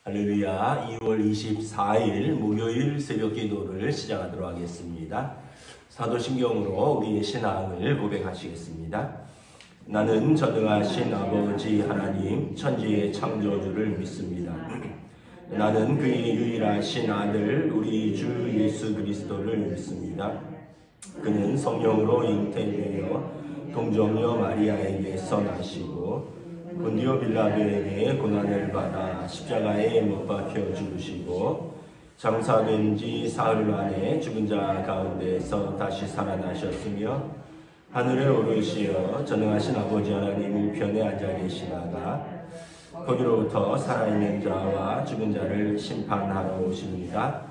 할렐루야. 2월 24일 목요일 새벽 기도를 시작하도록 하겠습니다. 사도신경으로 우리의 신앙을 고백하시겠습니다. 나는 전능하신 아버지 하나님 천지의 창조주를 믿습니다. 나는 그의 유일하신 아들 우리 주 예수 그리스도를 믿습니다. 그는 성령으로 잉태되어 동정녀 마리아에게서 나시고 본디오 빌라도에게 고난을 받아 십자가에 못 박혀 죽으시고 장사된 지 사흘 만에 죽은 자 가운데서 다시 살아나셨으며 하늘에 오르시어 전능하신 아버지 하나님 우편에 앉아 계시다가 거기로부터 살아있는 자와 죽은 자를 심판하러 오십니다.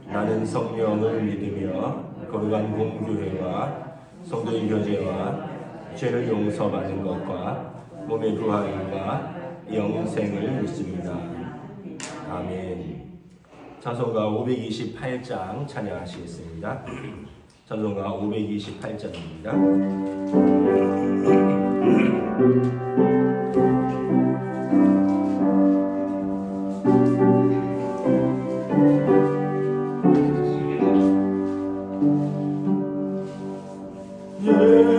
나는 성령을 믿으며 거룩한 공교회와 성도의 교제와 죄를 용서받는 것과 몸의 부활과 영생을 믿습니다. 아멘. 찬송가 528장 찬양하시겠습니다. 찬송가 528장입니다.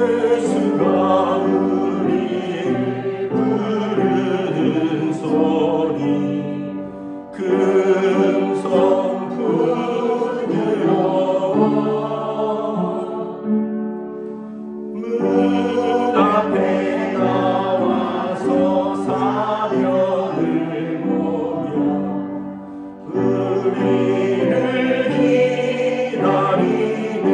예수가 우리를 부르는 소리 금성 부드러워 문 앞에 나와서 사명을 모여 우리를 기다리네.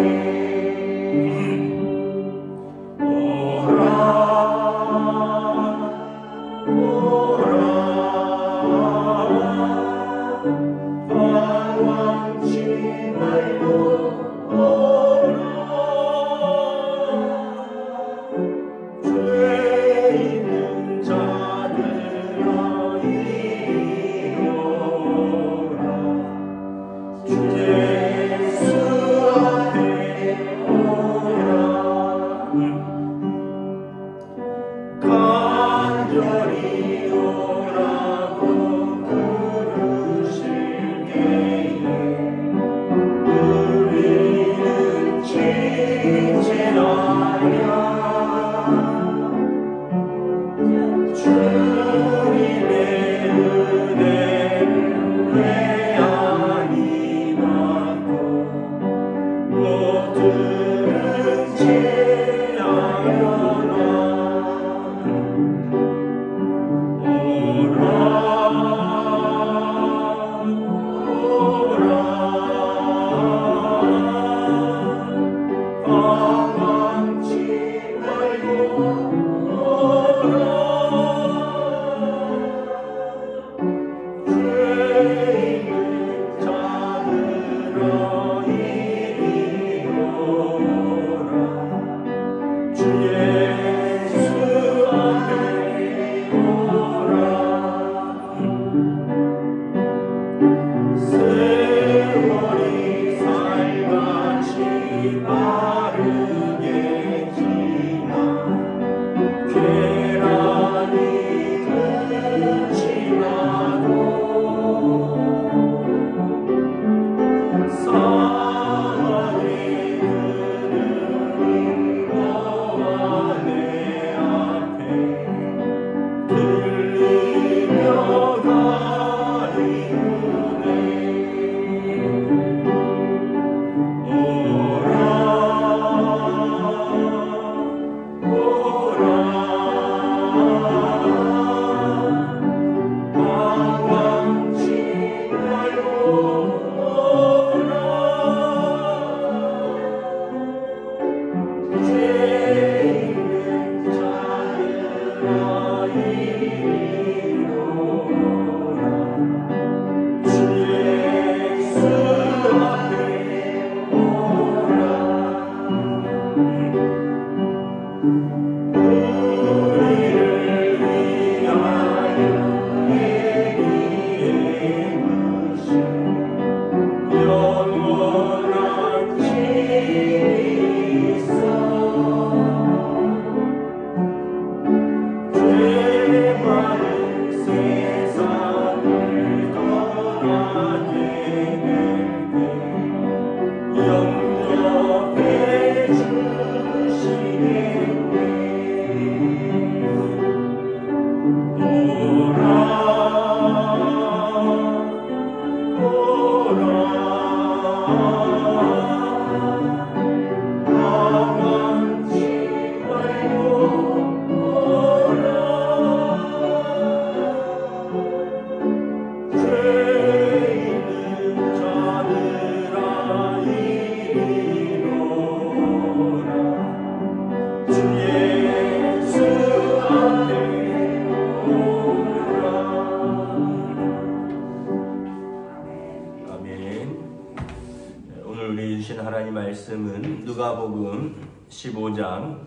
말씀은 누가복음 15장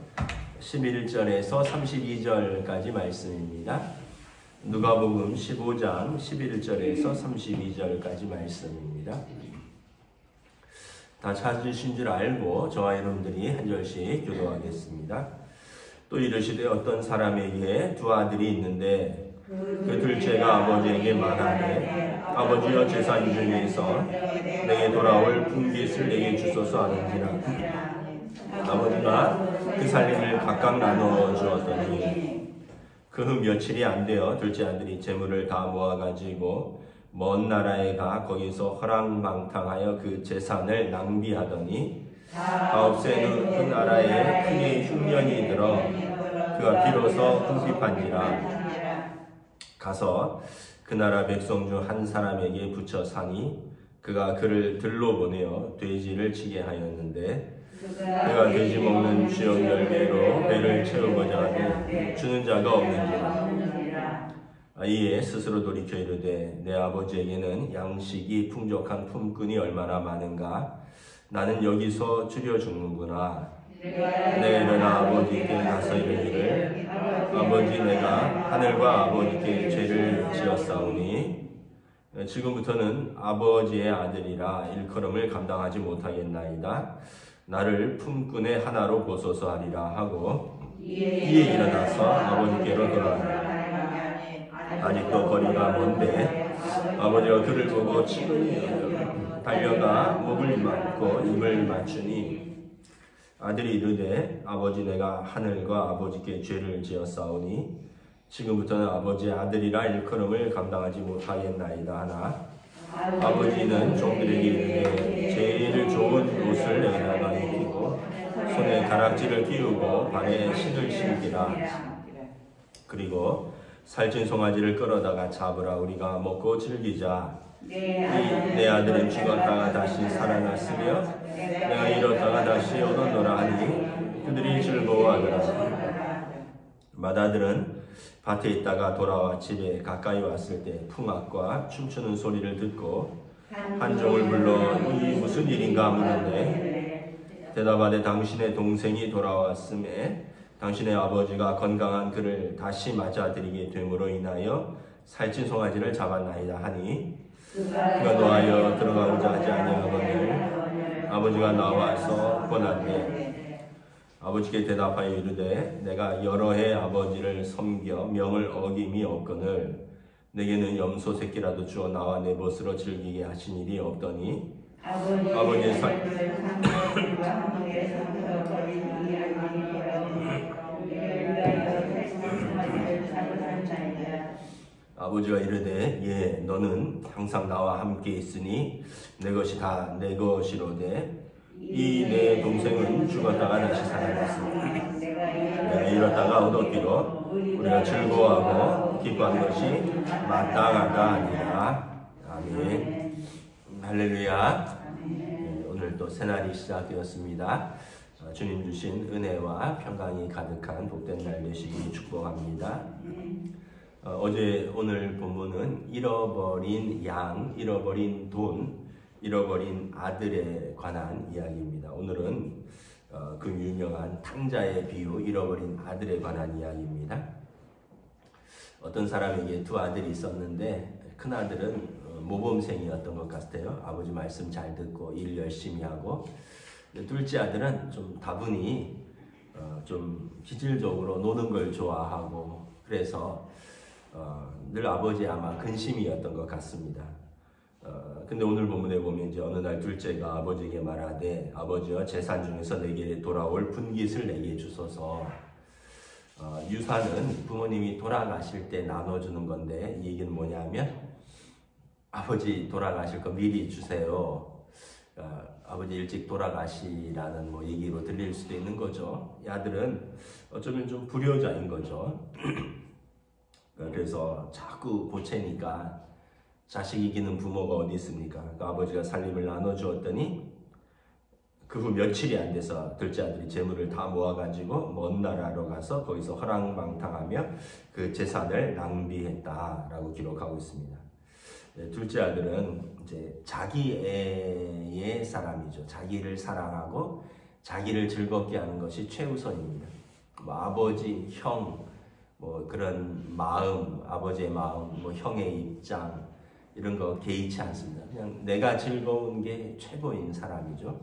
11절에서 32절까지 말씀입니다. 누가복음 15장 11절에서 32절까지 말씀입니다. 다 찾으신 줄 알고 저와 여러분들이 한 절씩 교도하겠습니다. 또 이르시되 어떤 사람에게 두 아들이 있는데 그 둘째가 아버지에게 말하되 아버지여 제산 중에서 내게 돌아올 분깃을 내게 주소서 하는지라. 아버지가 그 살림을 각각 나누어 주었더니 그 후 며칠이 안 되어 둘째 아들이 재물을 다 모아가지고 먼 나라에 가 거기서 허랑방탕하여 그 재산을 낭비하더니 아홉세 그 나라에 크게 흉년이 들어 그가 비로소 궁핍한지라. 가서 그 나라 백성 중 한 사람에게 붙여 사니 그가 그를 들로 보내어 돼지를 치게 하였는데 그가 돼지 먹는 주역 열매로 배를 채우고자 하되 주는 자가 없는지라. 이에 스스로 돌이켜 이르되 내 아버지에게는 양식이 풍족한 품꾼이 얼마나 많은가. 나는 여기서 줄여 죽는구나. 내가 일어나 아버지께 가서 이르기를 아버지 내가 하늘과 아버지께 죄를 지었사오니 지금부터는 아버지의 아들이라 일컬음을 감당하지 못하겠나이다. 나를 품꾼의 하나로 보소서 하리라 하고 이에 일어나서 아버지께로 돌아가니라. 아직도 거리가 먼데 아버지가 그를 보고 친히 달려가 목을 맞고 입을 맞추니 아들이 이르되 아버지 내가 하늘과 아버지께 죄를 지었사오니 지금부터는 아버지의 아들이라 일컬음을 감당하지 못하겠나이다 하나 아버지는 종들에게 이르되 제일 좋은 옷을 내다가 입히고 손에 가락지를 끼우고 발에 신을 신기라. 그리고 살찐 송아지를 끌어다가 잡으라. 우리가 먹고 즐기자. 내 아들은 죽었다가 다시 살아났으며 내가 잃었다가 다시 얻었노라 하니 그들이 즐거워하더라. 맏아들은 밭에 있다가 돌아와 집에 가까이 왔을 때 풍악과 춤추는 소리를 듣고 한 종을 불러 이 무슨 일인가 물었네. 대답하되 당신의 동생이 돌아왔음에 당신의 아버지가 건강한 그를 다시 맞아들이게 됨으로 인하여 살찐 송아지를 잡았나이다 하니 그가 노하여 들어가고자 하지 아니하거늘 아버지가 나와서 권하되 아버지께 대답하여 이르되 내가 여러 해 아버지를 섬겨 명을 어김이 없거늘 내게는 염소 새끼라도 주어 나와 내 벗으로 즐기게 하신 일이 없더니 아버지의 아버지가 이르되 예 너는 항상 나와 함께 있으니 내 것이 다 내 것이로되 이 내 동생은 죽었다가 다시 살아났으니 내가 잃었다가 얻었기로 우리가 즐거워하고 기뻐하는 것이 마땅하다 아니라. 아멘. 할렐루야. 오늘 또 새날이 시작되었습니다. 주님 주신 은혜와 평강이 가득한 복된 날 되시기 축복합니다. 어제 오늘 본문은 잃어버린 양, 잃어버린 돈, 잃어버린 아들에 관한 이야기입니다. 오늘은 그 유명한 탕자의 비유, 잃어버린 아들에 관한 이야기입니다. 어떤 사람에게 두 아들이 있었는데 큰아들은 모범생이었던 것 같아요. 아버지 말씀 잘 듣고 일 열심히 하고, 둘째 아들은 좀 다분히 좀 기질적으로 노는 걸 좋아하고 그래서 늘 아버지의 아마 근심이었던 것 같습니다. 근데 오늘 본문에 보면 이제 어느 날 둘째가 아버지에게 말하되 아버지여 재산 중에서 내게 돌아올 분깃을 내게 주소서. 유산은 부모님이 돌아가실 때 나눠주는 건데 이 얘기는 뭐냐면 아버지 돌아가실 거 미리 주세요. 아버지 일찍 돌아가시라는 뭐 얘기로 들릴 수도 있는 거죠. 이 아들은 어쩌면 좀 불효자인 거죠. 그래서 자꾸 보채니까 자식 이기는 부모가 어디 있습니까? 그러니까 아버지가 살림을 나눠주었더니 그 후 며칠이 안 돼서 둘째 아들이 재물을 다 모아가지고 먼 나라로 가서 거기서 허랑방탕하며 그 재산을 낭비했다라고 기록하고 있습니다. 둘째 아들은 이제 자기 애의 사람이죠. 자기를 사랑하고 자기를 즐겁게 하는 것이 최우선입니다. 뭐 아버지, 형, 뭐 그런 마음, 아버지의 마음, 뭐 형의 입장 이런 거 개의치 않습니다. 그냥 내가 즐거운 게 최고인 사람이죠.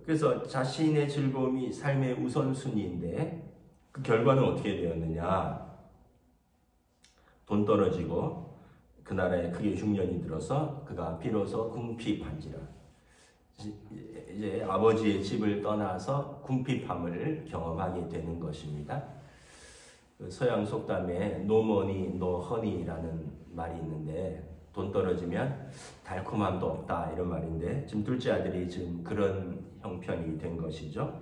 그래서 자신의 즐거움이 삶의 우선순위인데 그 결과는 어떻게 되었느냐? 돈 떨어지고 그 나라에 크게 흉년이 들어서 그가 비로소 궁핍한지라. 이제 아버지의 집을 떠나서 궁핍함을 경험하게 되는 것입니다. 서양 속담에 no money, no honey라는 말이 있는데 돈 떨어지면 달콤함도 없다 이런 말인데 지금 둘째 아들이 지금 그런 형편이 된 것이죠.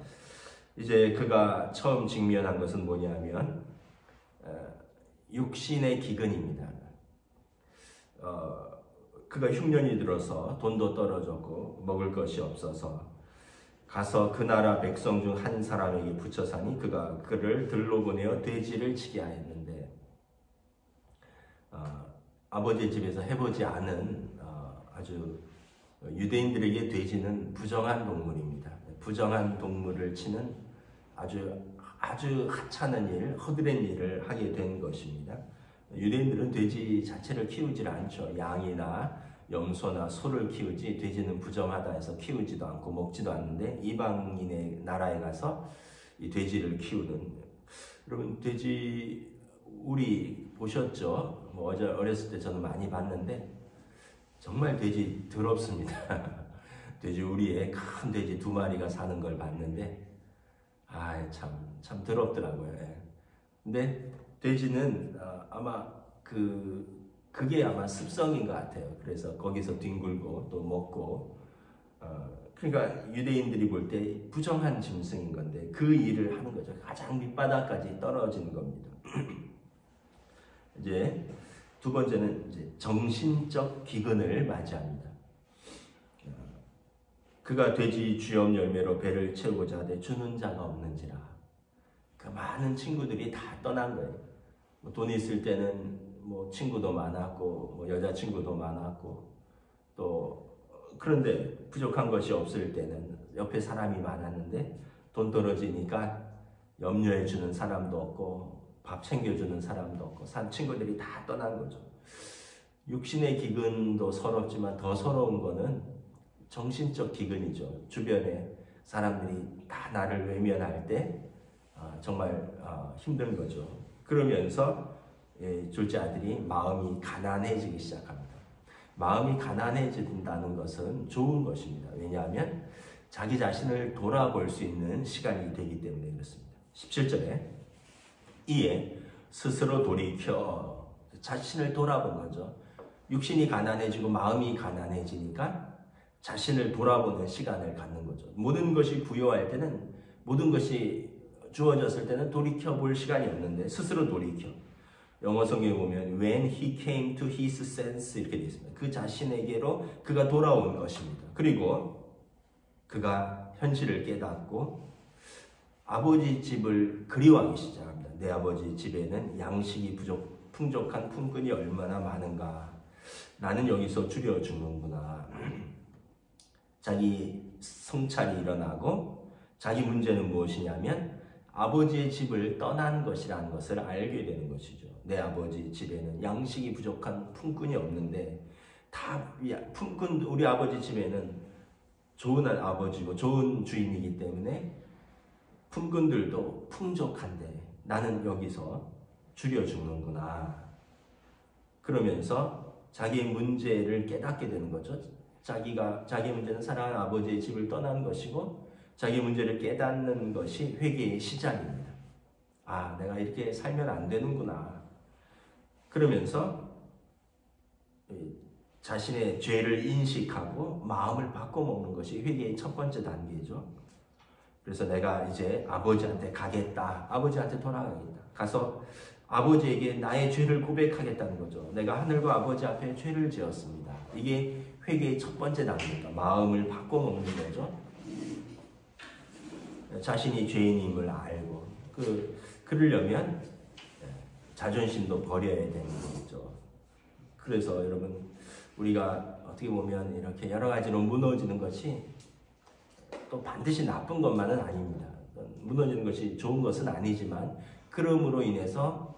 이제 그가 처음 직면한 것은 뭐냐면 육신의 기근입니다. 그가 흉년이 들어서 돈도 떨어졌고 먹을 것이 없어서 가서 그 나라 백성 중 한 사람에게 붙여 사니 그가 그를 들로 보내어 돼지를 치게 하였는데 아버지 집에서 해보지 않은 아주 유대인들에게 돼지는 부정한 동물입니다. 부정한 동물을 치는 아주 하찮은 일, 허드렛 일을 하게 된 것입니다. 유대인들은 돼지 자체를 키우질 않죠. 양이나 염소나 소를 키우지 돼지는 부정하다 해서 키우지도 않고 먹지도 않는데 이방인의 나라에 가서 이 돼지를 키우는, 여러분 돼지 우리 보셨죠? 뭐 어렸을 때 저는 많이 봤는데 정말 돼지 더럽습니다. 돼지 우리에 큰 돼지 2마리가 사는 걸 봤는데 참 더럽더라고요. 근데 돼지는 아마 그게 아마 습성인 것 같아요. 그래서 거기서 뒹굴고 또 먹고 그러니까 유대인들이 볼 때 부정한 짐승인 건데 그 일을 하는 거죠. 가장 밑바닥까지 떨어지는 겁니다. 이제 두 번째는 이제 정신적 기근을 맞이합니다. 그가 돼지 주염 열매로 배를 채우고자 하되 주는 자가 없는지라. 그 많은 친구들이 다 떠난 거예요. 돈 있을 때는 뭐 친구도 많았고 뭐 여자친구도 많았고 또 그런데 부족한 것이 없을 때는 옆에 사람이 많았는데 돈 떨어지니까 염려해 주는 사람도 없고 밥 챙겨주는 사람도 없고 친구들이 다 떠난 거죠. 육신의 기근도 서럽지만 더 서러운 거는 정신적 기근이죠. 주변에 사람들이 다 나를 외면할 때 정말 힘든 거죠. 그러면서 둘째 아들이 마음이 가난해지기 시작합니다. 마음이 가난해진다는 것은 좋은 것입니다. 왜냐하면 자기 자신을 돌아볼 수 있는 시간이 되기 때문에 그렇습니다. 17절에 이에 스스로 돌이켜 자신을 돌아본 거죠. 육신이 가난해지고 마음이 가난해지니까 자신을 돌아보는 시간을 갖는 거죠. 모든 것이 부여할 때는, 모든 것이 주어졌을 때는 돌이켜볼 시간이 없는데 스스로 돌이켜. 영어 성경에 보면 when he came to his sense 이렇게 되어 있습니다. 그 자신에게로 그가 돌아온 것입니다. 그리고 그가 현실을 깨닫고 아버지 집을 그리워하기 시작합니다. 내 아버지 집에는 양식이 풍족한 품꾼이 얼마나 많은가. 나는 여기서 줄여 죽는구나. 자기 성찰이 일어나고 자기 문제는 무엇이냐면 아버지의 집을 떠난 것이라는 것을 알게 되는 것이죠. 내 아버지 집에는 양식이 부족한 품꾼이 없는데 우리 아버지 집에는 좋은 아버지고 좋은 주인이기 때문에 품꾼들도 풍족한데 나는 여기서 줄여 죽는구나. 그러면서 자기의 문제를 깨닫게 되는 거죠. 자기의 문제는 사랑하는 아버지의 집을 떠난 것이고 자기 문제를 깨닫는 것이 회개의 시작입니다. 내가 이렇게 살면 안 되는구나. 그러면서 자신의 죄를 인식하고 마음을 바꿔먹는 것이 회개의 첫 번째 단계죠. 그래서 내가 이제 아버지한테 가겠다. 아버지한테 돌아가겠다. 가서 아버지에게 나의 죄를 고백하겠다는 거죠. 내가 하늘과 아버지 앞에 죄를 지었습니다. 이게 회개의 첫 번째 단계입니다. 마음을 바꿔먹는 거죠. 자신이 죄인임을 알고 그러려면 자존심도 버려야 되는 거죠. 그래서 여러분 우리가 어떻게 보면 이렇게 여러 가지로 무너지는 것이 또 반드시 나쁜 것만은 아닙니다. 무너지는 것이 좋은 것은 아니지만 그럼으로 인해서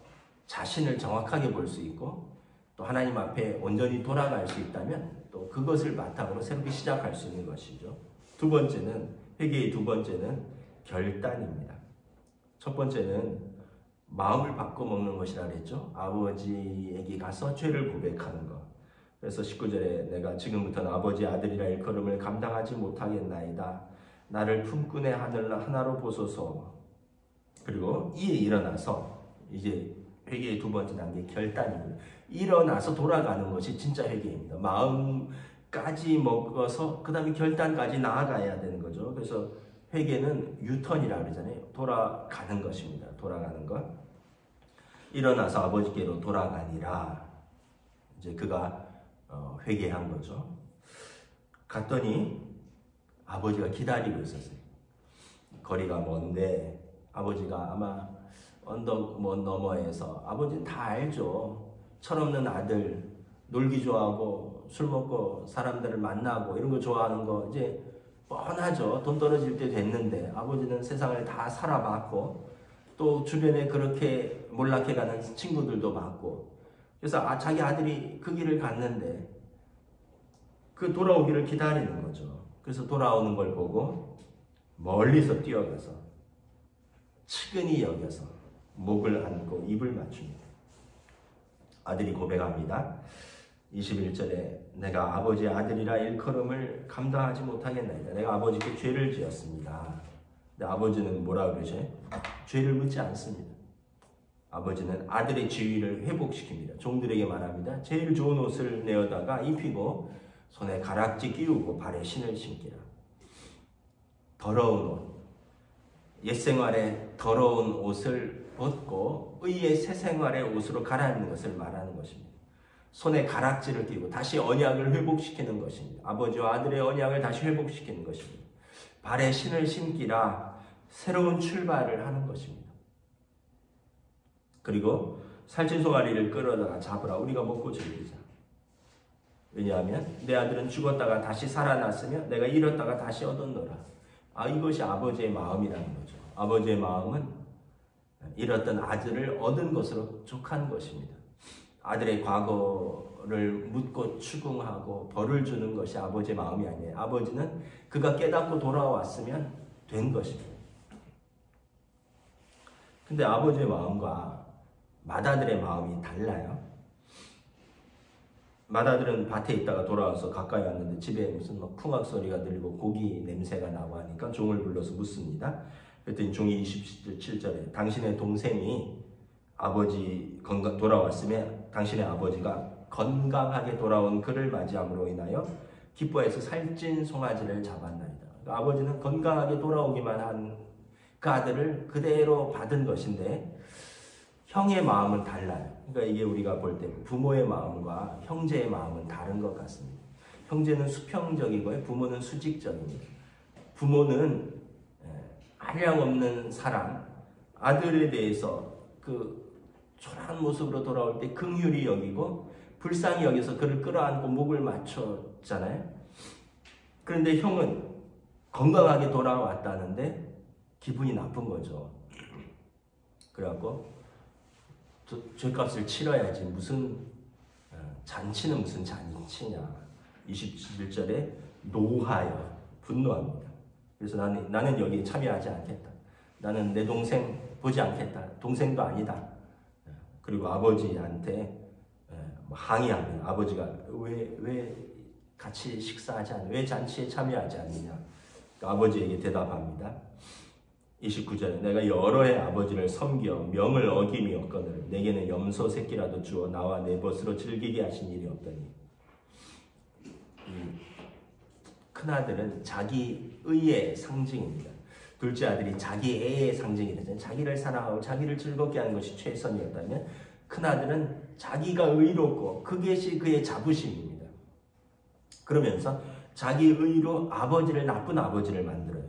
자신을 정확하게 볼 수 있고 또 하나님 앞에 온전히 돌아갈 수 있다면 또 그것을 바탕으로 새롭게 시작할 수 있는 것이죠. 두 번째는 회개의 두 번째는 결단입니다. 첫 번째는 마음을 바꿔먹는 것이라 그랬죠. 아버지에게 가서 죄를 고백하는 것. 그래서 19절에 내가 지금부터는 아버지 아들이라 일컬음을 감당하지 못하겠나이다. 나를 품꾼의 하나로 보소서. 그리고 이에 일어나서 이제 회개의 두 번째 단계 결단입니다. 일어나서 돌아가는 것이 진짜 회개입니다. 마음까지 먹어서 그 다음에 결단까지 나아가야 되는 거죠. 그래서 회개는 유턴이라고 그러잖아요. 돌아가는 것입니다. 돌아가는 것. 일어나서 아버지께로 돌아가니라. 이제 그가 회개한 거죠. 갔더니 아버지가 기다리고 있었어요. 거리가 먼데 아버지가 아마 언덕 너머에서 아버지는 다 알죠. 철없는 아들, 놀기 좋아하고 술 먹고 사람들을 만나고 이런 거 좋아하는 거 이제 뻔하죠. 돈 떨어질 때 됐는데 아버지는 세상을 다 살아봤고 또 주변에 그렇게 몰락해가는 친구들도 봤고 그래서 자기 아들이 그 길을 갔는데 그 돌아오기를 기다리는 거죠. 그래서 돌아오는 걸 보고 멀리서 뛰어가서 측은히 여겨서 목을 안고 입을 맞춥니다. 아들이 고백합니다. 21절에 내가 아버지의 아들이라 일컬음을 감당하지 못하겠나이다. 내가 아버지께 죄를 지었습니다. 근데 아버지는 뭐라 그러죠? 죄를 묻지 않습니다. 아버지는 아들의 지위를 회복시킵니다. 종들에게 말합니다. 제일 좋은 옷을 내어다가 입히고 손에 가락지 끼우고 발에 신을 신기라. 더러운 옷, 옛생활의 더러운 옷을 벗고 의의 새 생활의 옷으로 갈아입는 것을 말하는 것입니다. 손에 가락지를 끼고 다시 언약을 회복시키는 것입니다. 아버지와 아들의 언약을 다시 회복시키는 것입니다. 발에 신을 신기라 새로운 출발을 하는 것입니다. 그리고 살찐 송아리를 끌어다가 잡으라. 우리가 먹고 즐기자. 왜냐하면 내 아들은 죽었다가 다시 살아났으며 내가 잃었다가 다시 얻었노라. 이것이 아버지의 마음이라는 거죠. 아버지의 마음은 잃었던 아들을 얻은 것으로 족한 것입니다. 아들의 과거를 묻고 추궁하고 벌을 주는 것이 아버지의 마음이 아니에요. 아버지는 그가 깨닫고 돌아왔으면 된 것입니다. 근데 아버지의 마음과 맏아들의 마음이 달라요. 맏아들은 밭에 있다가 돌아와서 가까이 왔는데 집에 무슨 풍악 소리가 들리고 고기 냄새가 나고 하니까 종을 불러서 묻습니다. 그랬더니 종이 27절에 당신의 동생이 아버지 돌아왔으면 당신의 아버지가 건강하게 돌아온 그를 맞이함으로 인하여 기뻐해서 살찐 송아지를 잡았나이다. 그러니까 아버지는 건강하게 돌아오기만 한 그 아들을 그대로 받은 것인데 형의 마음은 달라요. 그러니까 이게 우리가 볼 때 부모의 마음과 형제의 마음은 다른 것 같습니다. 형제는 수평적이고요. 부모는 수직적입니다. 부모는 한량없는 사랑, 아들에 대해서 그 초라한 모습으로 돌아올 때 긍휼히 여기고 불쌍히 여기서 그를 끌어안고 목을 맞췄잖아요. 그런데 형은 건강하게 돌아왔다는데 기분이 나쁜 거죠. 그래갖고 죄값을 치러야지 무슨 잔치는 무슨 잔치냐. 27절에 노하여 분노합니다. 그래서 나는 여기에 참여하지 않겠다. 나는 내 동생 보지 않겠다. 동생도 아니다. 그리고 아버지한테 항의합니다. 아버지가 왜 같이 식사하지 않냐? 왜 잔치에 참여하지 않느냐? 그러니까 아버지에게 대답합니다. 29절에 내가 여러 해 아버지를 섬겨 명을 어김이 없거늘 내게는 염소 새끼라도 주어 나와 내 벗으로 즐기게 하신 일이 없더니. 큰아들은 자기 의의 상징입니다. 둘째 아들이 자기 애의 상징이잖아요. 자기를 사랑하고 자기를 즐겁게 하는 것이 최선이었다면 큰아들은 자기가 의롭고 그것이 그의 자부심입니다. 그러면서 자기 의로 아버지를 나쁜 아버지를 만들어요.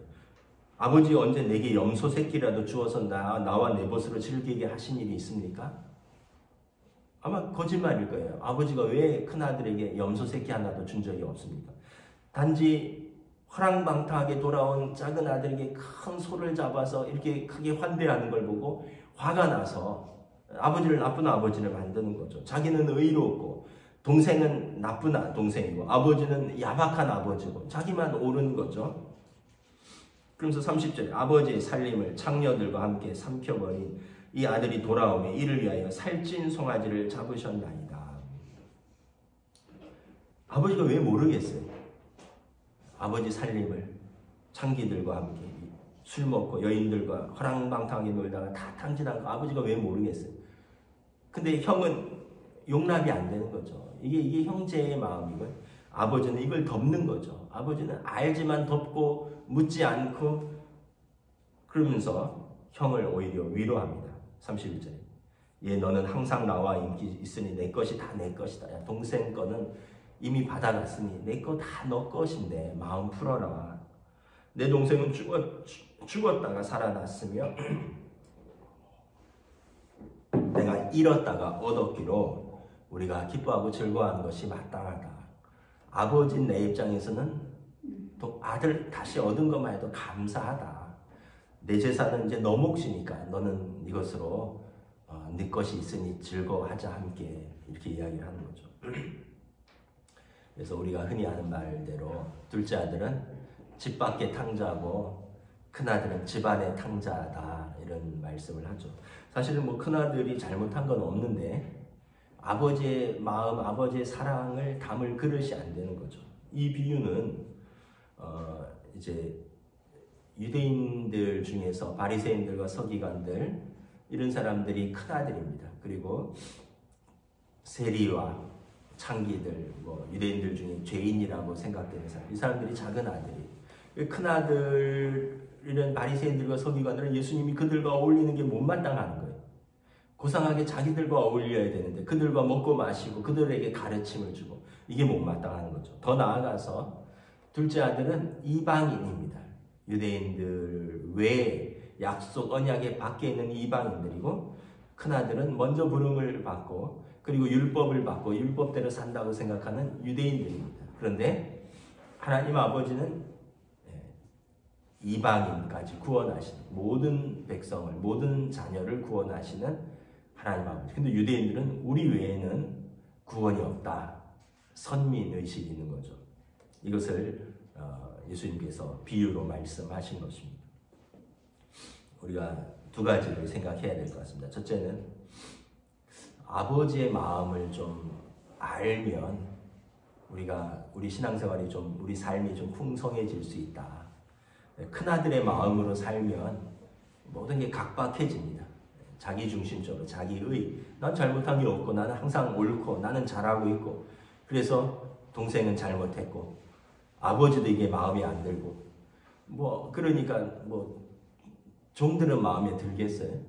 아버지 언제 내게 염소 새끼라도 주어서 나와 내 벗으로 즐기게 하신 일이 있습니까? 아마 거짓말일 거예요. 아버지가 왜 큰아들에게 염소 새끼 하나도 준 적이 없습니까? 단지 허랑방탕하게 돌아온 작은 아들에게 큰 소를 잡아서 이렇게 크게 환대하는 걸 보고 화가 나서 아버지를 나쁜 아버지를 만드는 거죠. 자기는 의롭고 동생은 나쁜 동생이고 아버지는 야박한 아버지고 자기만 옳은 거죠. 그러면서 30절에 아버지의 살림을 창녀들과 함께 삼켜버린 이 아들이 돌아오며 이를 위하여 살찐 송아지를 잡으셨나이다. 아버지가 왜 모르겠어요? 아버지 살림을 창기들과 함께 술 먹고 여인들과 허랑방탕하게 놀다가 다 탕진한 거 아버지가 왜 모르겠어요? 근데 형은 용납이 안 되는 거죠. 이게 형제의 마음이고요. 아버지는 이걸 덮는 거죠. 아버지는 알지만 덮고 묻지 않고 그러면서 형을 오히려 위로합니다. 31절에 얘 너는 항상 나와 인기 있으니 내 것이 다 내 것이다. 야, 동생 거는 이미 받아갔으니 내 거 다 너 것인데 마음 풀어라. 내 동생은 죽었다가 살아났으며 내가 잃었다가 얻었기로 우리가 기뻐하고 즐거워하는 것이 마땅하다. 아버지인 내 입장에서는 또 아들 다시 얻은 것만 해도 감사하다. 내 재산은 이제 너 몫이니까 너는 이것으로 네 것이 있으니 즐거워하자 함께 이렇게 이야기를 하는 거죠. 그래서 우리가 흔히 하는 말대로 둘째 아들은 집 밖의 탕자고 큰아들은 집안의 탕자다 이런 말씀을 하죠. 사실은 뭐 큰아들이 잘못한 건 없는데 아버지의 마음, 아버지의 사랑을 담을 그릇이 안 되는 거죠. 이 비유는 이제 유대인들 중에서 바리새인들과 서기관들 이런 사람들이 큰아들입니다. 그리고 세리와 창기들, 뭐 유대인들 중에 죄인이라고 생각되는 사람, 이 사람들이 작은 아들이 큰아들이란 바리새인들과 서기관들은 예수님이 그들과 어울리는 게 못마땅한 거예요. 고상하게 자기들과 어울려야 되는데 그들과 먹고 마시고 그들에게 가르침을 주고 이게 못마땅한 거죠. 더 나아가서 둘째 아들은 이방인입니다. 유대인들 외에 약속 언약의 밖에 있는 이방인들이고 큰아들은 먼저 부름을 받고 그리고 율법을 받고 율법대로 산다고 생각하는 유대인들입니다. 그런데 하나님 아버지는 이방인까지 구원하시는 모든 백성을 모든 자녀를 구원하시는 하나님 아버지. 근데 유대인들은 우리 외에는 구원이 없다. 선민의식이 있는 거죠. 이것을 예수님께서 비유로 말씀하신 것입니다. 우리가 두 가지를 생각해야 될 것 같습니다. 첫째는 아버지의 마음을 좀 알면 우리 신앙생활이 좀 우리 삶이 좀 풍성해질 수 있다. 큰아들의 마음으로 살면 모든 게 각박해집니다. 자기중심적으로 자기의 난 잘못한 게 없고 나는 항상 옳고 나는 잘하고 있고 그래서 동생은 잘못했고 아버지도 이게 마음에 안 들고 뭐 그러니까 뭐 종들은 마음에 들겠어요?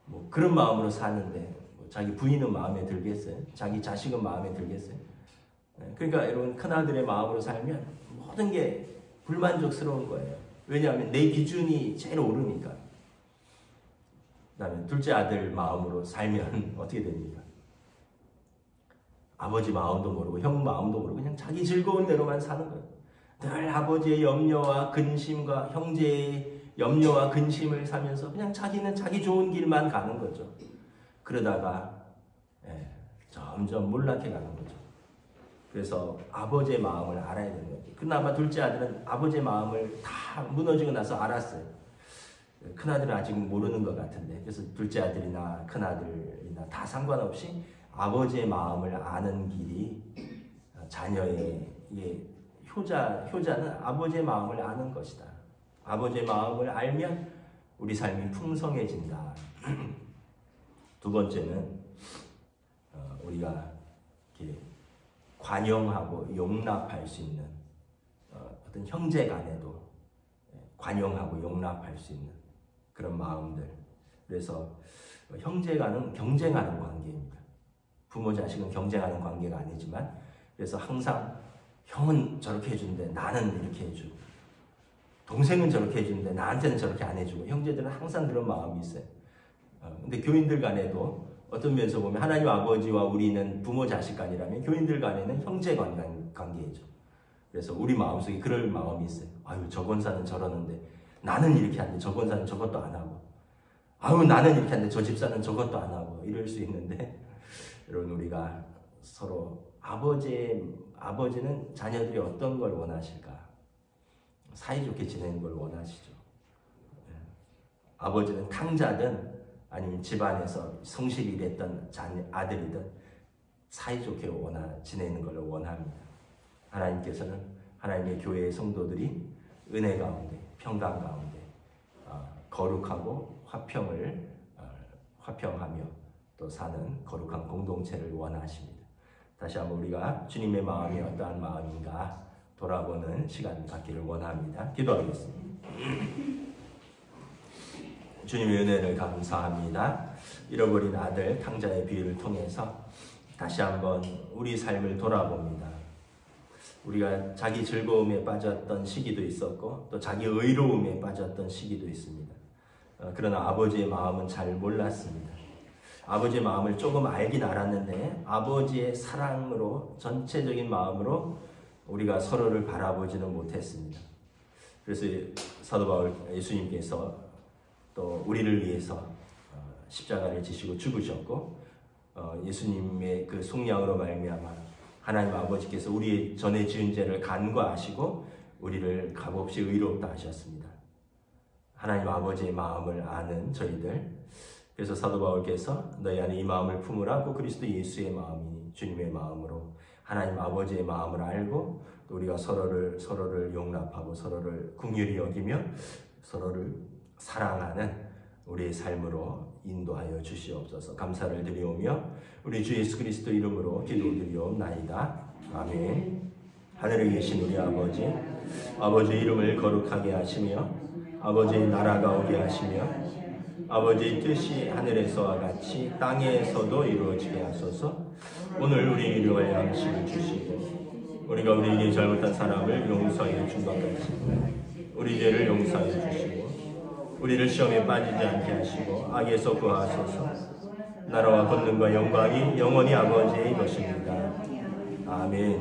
뭐 그런 마음으로 사는데 뭐 자기 부인은 마음에 들겠어요? 자기 자식은 마음에 들겠어요? 그러니까 여러분 큰아들의 마음으로 살면 모든 게 불만족스러운 거예요. 왜냐하면 내 기준이 제일 오르니까. 그다음에 둘째 아들 마음으로 살면 어떻게 됩니까? 아버지 마음도 모르고 형 마음도 모르고 그냥 자기 즐거운 대로만 사는 거예요. 늘 아버지의 염려와 근심과 형제의 염려와 근심을 사면서 그냥 자기는 자기 좋은 길만 가는 거죠. 그러다가 점점 몰락해 가는 거죠. 그래서 아버지의 마음을 알아야 되는 거죠. 그나마 둘째 아들은 아버지의 마음을 다 무너지고 나서 알았어요. 큰아들은 아직 모르는 것 같은데 그래서 둘째 아들이나 큰아들이나 다 상관없이 아버지의 마음을 아는 길이 자녀의 효자는 아버지의 마음을 아는 것이다. 아버지의 마음을 알면 우리 삶이 풍성해진다. 두 번째는 우리가 이렇게 관용하고 용납할 수 있는 어떤 형제 간에도 관용하고 용납할 수 있는 그런 마음들. 그래서 형제 간은 경쟁하는 관계입니다. 부모 자식은 경쟁하는 관계가 아니지만 그래서 항상 형은 저렇게 해주는데 나는 이렇게 해주고 동생은 저렇게 해주는데 나한테는 저렇게 안 해주고 형제들은 항상 그런 마음이 있어요. 근데 교인들 간에도 어떤 면에서 보면 하나님 아버지와 우리는 부모 자식 간이라면 교인들 간에는 형제 관계이죠. 그래서 우리 마음속에 그럴 마음이 있어요. 아유, 저 권사는 저러는데 나는 이렇게 하는데 저 권사는 저것도 안 하고, 아유, 나는 이렇게 하는데 저 집사는 저것도 안 하고, 이럴 수 있는데, 여러분, 우리가 서로 아버지는 자녀들이 어떤 걸 원하실까? 사이좋게 지내는 걸 원하시죠. 아버지는 탕자든 아니면 집안에서 성실히 일했던 아들이든 사이좋게 지내는 걸 원합니다. 하나님께서는 하나님의 교회의 성도들이 은혜 가운데, 평강 가운데 거룩하고 화평하며 또 사는 거룩한 공동체를 원하십니다. 다시 한번 우리가 주님의 마음이 어떠한 마음인가 돌아보는 시간 갖기를 원합니다. 기도하겠습니다. 주님의 은혜를 감사합니다. 잃어버린 아들 탕자의 비유를 통해서 다시 한번 우리 삶을 돌아봅니다. 우리가 자기 즐거움에 빠졌던 시기도 있었고 또 자기 의로움에 빠졌던 시기도 있습니다. 그러나 아버지의 마음은 잘 몰랐습니다. 아버지의 마음을 조금 알긴 알았는데 아버지의 사랑으로, 전체적인 마음으로 우리가 서로를 바라보지는 못했습니다. 그래서 사도 바울 예수님께서 또 우리를 위해서 십자가를 지시고 죽으셨고, 예수님의 그 속량으로 말미암아 하나님 아버지께서 우리 전에 지은 죄를 간과하시고 우리를 값없이 의롭다 하셨습니다. 하나님 아버지의 마음을 아는 저희들, 그래서 사도 바울께서 너희 안에 이 마음을 품으라, 그 그리스도 예수의 마음이 주님의 마음으로 하나님 아버지의 마음을 알고 또 우리가 서로를 용납하고 서로를 긍휼히 여기며 서로를 사랑하는 우리의 삶으로 인도하여 주시옵소서. 감사를 드리오며 우리 주 예수 그리스도 이름으로 기도드리옵나이다. 아멘. 하늘에 계신 우리 아버지의 이름을 거룩하게 하시며 아버지의 나라가 오게 하시며 아버지의 뜻이 하늘에서와 같이 땅에서도 이루어지게 하소서. 오늘 우리 일용할 양식을 주시고 우리가 우리에게 잘못한 사람을 용서해 준 것 같이 우리 죄를 용서해 주시고 우리를 시험에 빠지지 않게 하시고 악에서 구하소서. 나라와 권능과 영광이 영원히 아버지의 것입니다. 아멘.